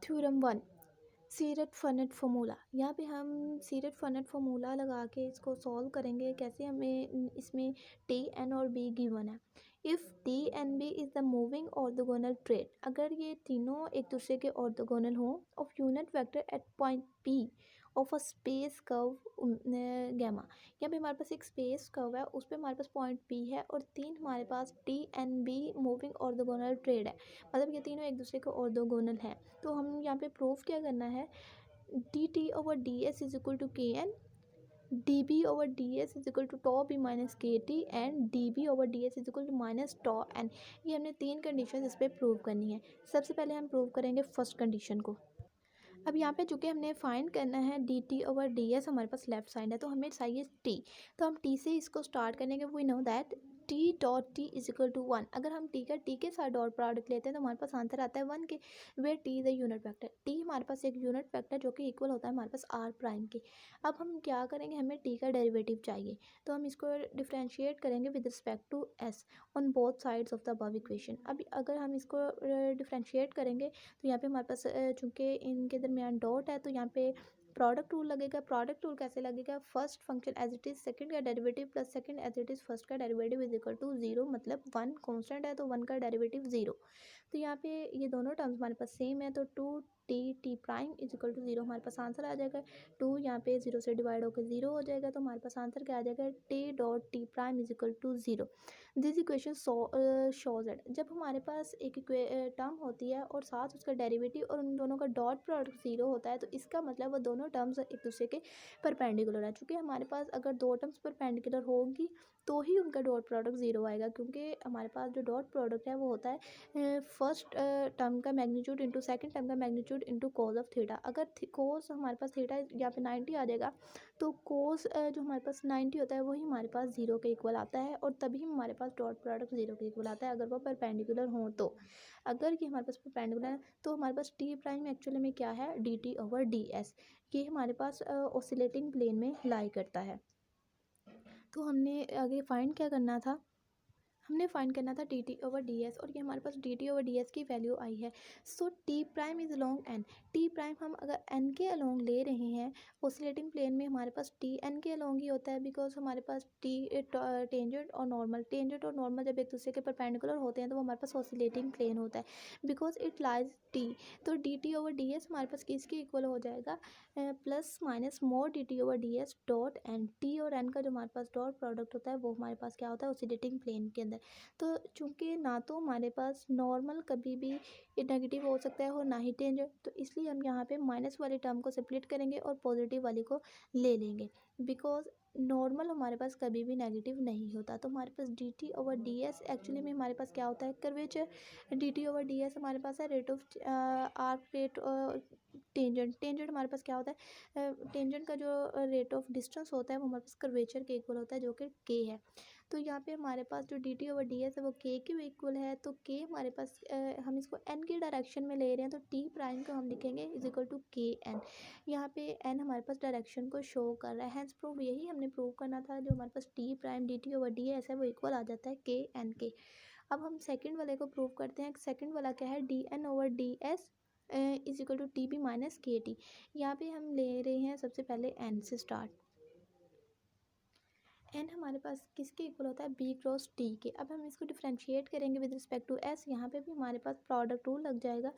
Theorem 1 सीरेट-फर्नेट formula. यहाँ पे हम सीरेट-फर्नेट फार्मूला लगा के इसको सॉल्व करेंगे। कैसे, हमें इसमें टी एन और बी गिवन है। If T N B is the moving orthogonal triad, अगर ये तीनों एक दूसरे के ऑर्थोगोनल हों of unit vector at point P of a space curve gamma. यहाँ पे हमारे पास एक स्पेस कर्व है, उस पर हमारे पास पॉइंट पी है और तीन हमारे पास T N B moving orthogonal triad है, मतलब ये तीनों एक दूसरे के ऑर्थोगोनल हैं। तो हम यहाँ पे प्रूफ क्या करना है, d T over D S is equal to k n, d B over D S is equal to tau B minus के t and d B over D S is equal to minus tau n. ये हमने तीन condition इस पर prove करनी है। सबसे पहले हम प्रूव करेंगे फर्स्ट कंडीशन को। अब यहाँ पे चूँकि हमने फाइंड करना है d T over D S, हमारे पास लेफ्ट साइड है तो हमें चाहिए टी, तो हम टी से इसको स्टार्ट करेंगे। We know that T dot T is equal to 1। अगर हम टी के साथ डॉट प्रोडक्ट लेते हैं तो हमारे पास आंसर आता है 1 के, where T is the unit vector. T हमारे पास एक यूनिट वेक्टर जो कि इक्वल होता है हमारे पास आर प्राइम के। अब हम क्या करेंगे, हमें टी का डेरिवेटिव चाहिए, तो हम इसको डिफ्रेंशिएट करेंगे with respect to S on both sides of the above equation. अब अगर हम इसको डिफ्रेंशिएट करेंगे तो यहाँ पे हमारे पास चूँकि इनके दरमियान डॉट है तो यहाँ पे प्रोडक्ट रूल लगेगा। प्रोडक्ट रूल कैसे लगेगा, first function as it is second का derivative plus second as it is first का डेरिवेटिव इज इक्वल टू 0, मतलब 1 कांस्टेंट है तो 1 का डेरिवेटिव 0। तो यहाँ पे ये दोनों टर्म्स हमारे पास सेम है, तो 2 T prime is equal to 0 हमारे पास आंसर आ जाएगा। 2 यहाँ पे 0 से डिवाइड होकर 0 हो जाएगा, तो हमारे पास आंसर क्या आ जाएगा, T dot T prime is equal to 0। This equation shows that जब हमारे पास एक टर्म होती है और साथ उसका डेरिवेटिव और उन दोनों का डॉट प्रोडक्ट 0 होता है, तो इसका मतलब वो दोनों टर्म्स एक दूसरे के परपेंडिकुलर है। चूँकि हमारे पास अगर दो टर्म्स परपेंडिकुलर होगी तो ही उनका डॉट प्रोडक्ट 0 आएगा, क्योंकि हमारे पास जो डॉट प्रोडक्ट है वो होता है फर्स्ट टर्म का मैग्नीट्यूड इंटू सेकंड टर्म का magnitude into cos of theta. अगर कॉज हमारे पास थीटा यहाँ पे 90 आ जाएगा तो कोस जो हमारे पास 90 होता है वही हमारे पास 0 के इक्वल आता है, और तभी हमारे पास डॉट प्रोडक्ट 0 के इक्वल आता है अगर वो परपेंडिकुलर हो। तो अगर ये हमारे पास परपेंडिकुलर है तो हमारे पास टी प्राइम एक्चुअली में क्या है, d T over D S, ये हमारे पास ऑसिलेटिंग प्लेन में लाई करता है। तो हमने आगे फाइंड क्या करना था, हमने फाइंड करना था d T over D s, और ये हमारे पास d T over D s की वैल्यू आई है। So t prime is along n, t prime हम अगर एन के अलोंग ले रहे हैं, ऑसिलेटिंग प्लेन में हमारे पास टी एन के अलोंग ही होता है, बिकॉज हमारे पास टी टेंजेंट और नॉर्मल जब एक दूसरे के परपेंडिकुलर होते हैं तो वो हमारे पास ऑसिलेटिंग प्लेन होता है, बिकॉज इट लाइज टी। तो D T over D S हमारे पास किसके इक्वल हो जाएगा, plus minus more D T over D S dot N. T और एन का जो हमारे पास डॉट प्रोडक्ट होता है वो हमारे पास क्या होता है, ऑसिलेटिंग प्लेन के अंदर। तो चूंकि ना तो हमारे पास नॉर्मल कभी भी नेगेटिव हो सकता है और ना ही टेंजेंट, तो इसलिए हम यहाँ पे माइनस वाली टर्म को सेपरेट करेंगे और पॉजिटिव वाली को ले लेंगे, बिकॉज नॉर्मल हमारे पास कभी भी नेगेटिव नहीं होता। तो हमारे पास d T over D s actually में हमारे पास क्या होता है, curvature. D T over D S हमारे पास है rate of arc rate, tangent हमारे पास क्या होता है, टेंजेंट का जो रेट ऑफ डिस्टेंस होता है वो हमारे पास कर्वेचर के इक्वल होता है जो कि के है। तो यहाँ पे हमारे पास जो d T over D S है वो के के इक्वल है, तो के हमारे पास हम इसको एन की डायरेक्शन में ले रहे हैं, तो टी प्राइम को हम लिखेंगे is equal to k N. यहाँ पे एन हमारे पास डायरेक्शन को शो कर रहा है, हैंस प्रूव यही हमने प्रूव करना था, जो हमारे पास t prime d T over D S है वो इक्वल आ जाता है के एन के। अब हम सेकेंड वाले को प्रूव करते हैं। सेकेंड वाला क्या है, D N over D S is equal to T B minus के टी। यहाँ पे हम ले रहे हैं सबसे पहले एन से स्टार्ट। एन हमारे पास किसके इक्वल होता है, बी क्रॉस टी के। अब हम इसको डिफ्रेंशिएट करेंगे विद रिस्पेक्ट टू एस। यहाँ पे भी हमारे पास प्रोडक्ट रूल लग जाएगा,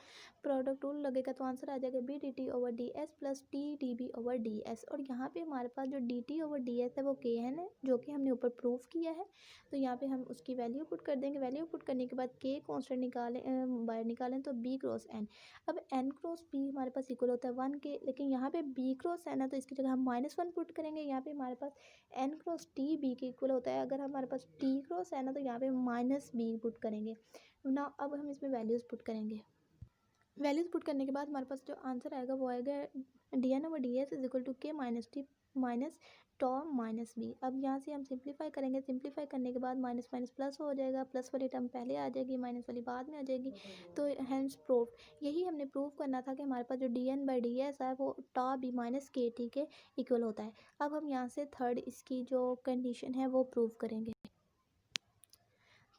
प्रोडक्ट रूल लगेगा तो आंसर आ जाएगा b d T over D s plus t d B over D s. और यहाँ पे हमारे पास जो d T over D S है वो के एन है, जो कि हमने ऊपर प्रूफ किया है। तो यहाँ पे हम उसकी वैल्यू पुट कर देंगे। वैल्यू पुट करने के बाद के कॉन्स्टेंट निकालें, बाहर निकालें तो बी क्रॉस एन। अब एन क्रॉस बी हमारे पास इक्वल होता है 1 के, लेकिन यहाँ पे बी क्रॉस एन है तो इसकी जगह हम -1 पुट करेंगे। यहाँ पे हमारे पास एन क्रॉस टी बी के इक्वल होता है, अगर हमारे पास टी क्रॉस है ना तो यहाँ पे माइनस बी पुट करेंगे ना। अब हम इसमें वैल्यूज़ पुट करेंगे। वैल्यूज़ पुट करने के बाद हमारे पास जो आंसर आएगा वो आएगा D N over D S is equal to K minus T minus tau minus B. अब यहाँ से हम सिंप्लीफाई करेंगे, सिंप्लीफाई करने के बाद माइनस माइनस प्लस हो जाएगा, प्लस वाली टर्म पहले आ जाएगी, माइनस वाली बाद में आ जाएगी। तो हैंस प्रूफ यही हमने प्रूव करना था कि हमारे पास जो D N by D S है वो टॉ बी माइनस के टी के इक्वल होता है। अब हम यहाँ से थर्ड इसकी जो कंडीशन है वो प्रूव करेंगे।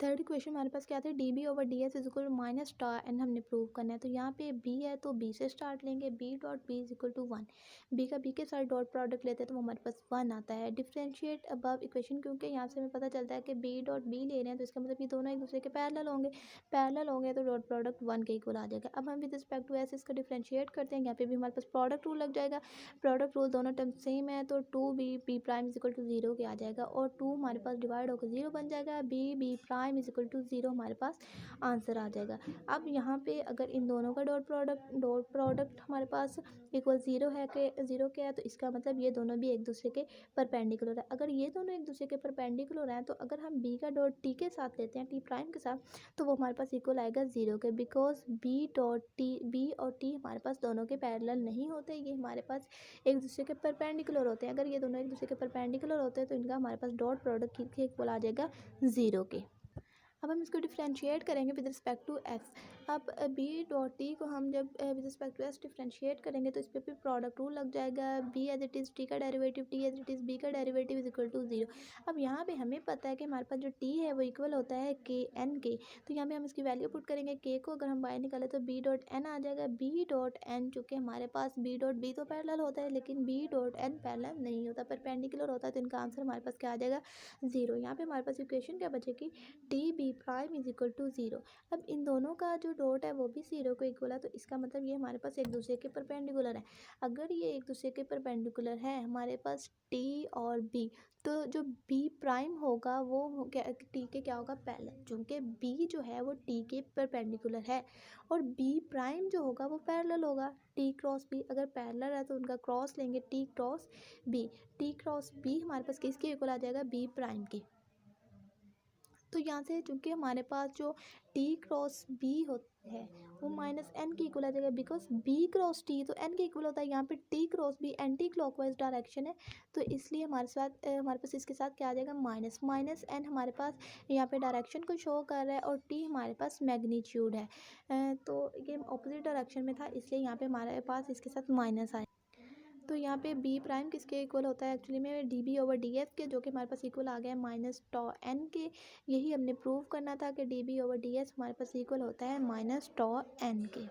थर्ड इक्वेशन हमारे पास क्या था, D B over D S is equal to minus tau N हमने प्रूव करना है। तो यहाँ पे बी है तो बी से स्टार्ट लेंगे, B dot B is equal to 1, B का बी के साथ डॉट प्रोडक्ट लेते हैं तो वो हमारे पास 1 आता है। डिफ्रेंशिएट अबव इक्वेशन, क्योंकि यहाँ से हमें पता चलता है कि बी डॉट बी ले रहे हैं तो इसका मतलब ये दोनों एक दूसरे के पैरेलल होंगे तो डॉट प्रोडक्ट 1 के इक्वल आ जाएगा। अब हम विद रिस्पेक्ट टू एस इसका डिफ्रेंशिएट करते हैं, यहाँ पे भी हमारे पास प्रोडक्ट रूल लग जाएगा, प्रोडक्ट रूल दोनों टर्म सेम है तो 2b b prime is equal to 0 के आ जाएगा और 2 हमारे पास डिवाइड होकर 0 बन जाएगा, b prime is equal to 0 हमारे पास आंसर आ जाएगा। अब यहाँ पे अगर इन दोनों का डॉट प्रोडक्ट हमारे पास इक्वल 0 है कि 0 के है तो इसका मतलब ये दोनों भी एक दूसरे के परपेंडिकुलर है। अगर ये दोनों एक दूसरे के परपेंडिकुलर हैं तो अगर हम b का डॉट t के साथ लेते हैं, t प्राइम के साथ, तो वो हमारे पास इक्वल आएगा 0 के, बिकॉज b और t हमारे पास दोनों के पैरेलल नहीं होते, ये हमारे पास एक दूसरे के परपेंडिकुलर होते हैं। अगर ये दोनों एक दूसरे के परपेंडिकुलर होते हैं तो इनका हमारे पास डॉट प्रोडक्ट के इक्वल आ जाएगा 0 के। अब हम इसको डिफ्रेंशिएट करेंगे विद रिस्पेक्ट टू एस। अब बी डॉट टी को हम जब with respect to s differentiate करेंगे तो इस पर भी प्रोडक्ट रूल लग जाएगा, b as it is t का derivative, t as it is b का डेरिवेटिव इज इक्वल टू 0। अब यहाँ पे हमें पता है कि हमारे पास जो टी है वो इक्वल होता है के एन के, तो यहाँ पे हम इसकी वैल्यू पुट करेंगे, के को अगर हम बाहर निकालें तो बी डॉट एन आ जाएगा, बी डॉट एन चूँकि हमारे पास बी डॉट बी तो पैरेलल होता है लेकिन बी डॉट एन पैरेलल नहीं होता, परपेंडिकुलर होता है, तो इनका आंसर हमारे पास क्या आ जाएगा 0। यहाँ पे हमारे पास इक्वेशन क्या बचेगी, T B prime is equal to 0। अब इन दोनों का जो डॉट है वो भी 0 को इक्वल है तो इसका मतलब ये हमारे पास एक दूसरे के परपेंडिकुलर है। अगर ये एक दूसरे के परपेंडिकुलर है हमारे पास टी और बी, तो जो बी प्राइम होगा वो क्या टी के क्या होगा पैरेलल, क्योंकि बी जो है वो टी के परपेंडिकुलर है और बी प्राइम जो होगा वो पैरेलल होगा, टी क्रॉस बी। अगर पैरेलल है तो उनका क्रॉस लेंगे, T cross B, T cross B हमारे पास किसके इक्वल आ जाएगा, बी प्राइम के। तो यहाँ से चूँकि हमारे पास जो टी क्रॉस बी है वो माइनस एन की इक्वल आ जाएगा, बिकॉज बी क्रॉस टी तो एन के इक्वल होता है, यहाँ पे T cross B anticlockwise direction है तो इसलिए हमारे पास इसके साथ क्या आ जाएगा, माइनस एन हमारे पास यहाँ पे डायरेक्शन को शो कर रहा है और टी हमारे पास मैग्नीट्यूड है, तो ये ऑपोजिट डायरेक्शन में था इसलिए यहाँ पे हमारे पास इसके साथ माइनस आया। तो यहाँ पे बी प्राइम किसके इक्वल होता है एक्चुअली में D B over D F के, जो कि हमारे पास इक्वल आ गया है माइनस टॉ एन के। यही हमने प्रूव करना था कि D B over D S हमारे पास इक्वल होता है माइनस टॉ एन के।